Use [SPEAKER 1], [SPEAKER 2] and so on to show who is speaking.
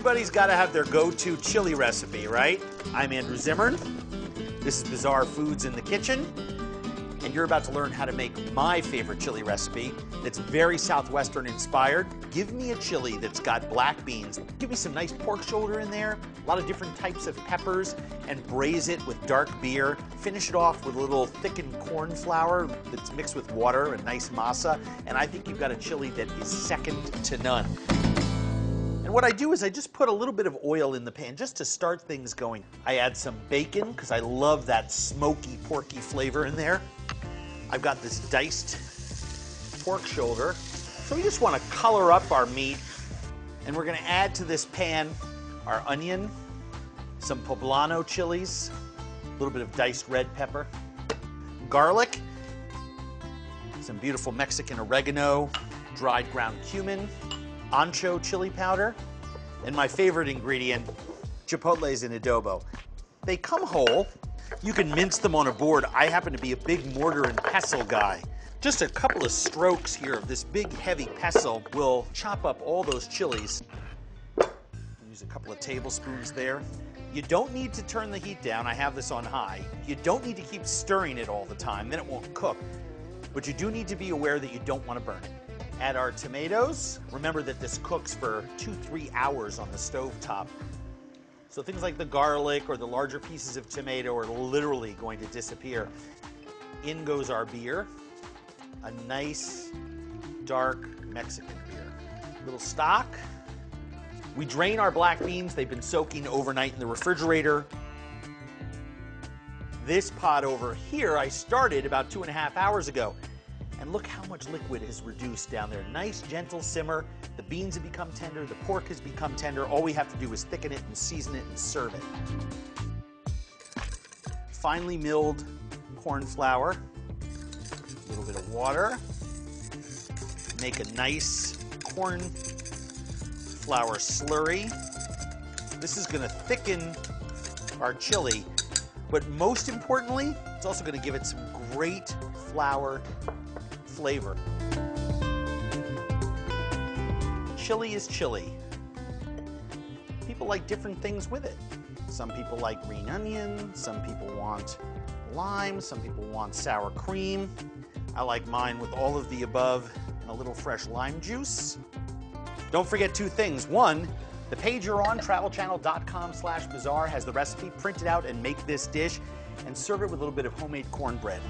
[SPEAKER 1] Everybody's got to have their go-to chili recipe, right? I'm Andrew Zimmern. This is Bizarre Foods in the Kitchen, and you're about to learn how to make my favorite chili recipe that's very Southwestern inspired. Give me a chili that's got black beans. Give me some nice pork shoulder in there, a lot of different types of peppers, and braise it with dark beer. Finish it off with a little thickened corn flour that's mixed with water, a nice masa, and I think you've got a chili that is second to none. And what I do is I just put a little bit of oil in the pan just to start things going. I add some bacon because I love that smoky, porky flavor in there. I've got this diced pork shoulder. So we just want to color up our meat. And we're going to add to this pan our onion, some poblano chilies, a little bit of diced red pepper, garlic, some beautiful Mexican oregano, dried ground cumin, ancho chili powder, and my favorite ingredient, chipotles in adobo. They come whole. You can mince them on a board. I happen to be a big mortar and pestle guy. Just a couple of strokes here of this big heavy pestle will chop up all those chilies. Use a couple of tablespoons there. You don't need to turn the heat down. I have this on high. You don't need to keep stirring it all the time, then it won't cook. But you do need to be aware that you don't want to burn it. Add our tomatoes. Remember that this cooks for 2-3 hours on the stove top. So things like the garlic or the larger pieces of tomato are literally going to disappear. In goes our beer. A nice, dark Mexican beer. A little stock. We drain our black beans. They've been soaking overnight in the refrigerator. This pot over here I started about 2.5 hours ago. And look how much liquid is reduced down there. Nice, gentle simmer. The beans have become tender. The pork has become tender. All we have to do is thicken it and season it and serve it. Finely milled corn flour. A little bit of water. Make a nice corn flour slurry. This is going to thicken our chili, but most importantly, it's also going to give it some great flour flavor. Chili is chili. People like different things with it. Some people like green onion, some people want lime, some people want sour cream. I like mine with all of the above and a little fresh lime juice. Don't forget 2 things. 1, the page you're on, travelchannel.com/bizarre, has the recipe. Print it out and make this dish and serve it with a little bit of homemade cornbread.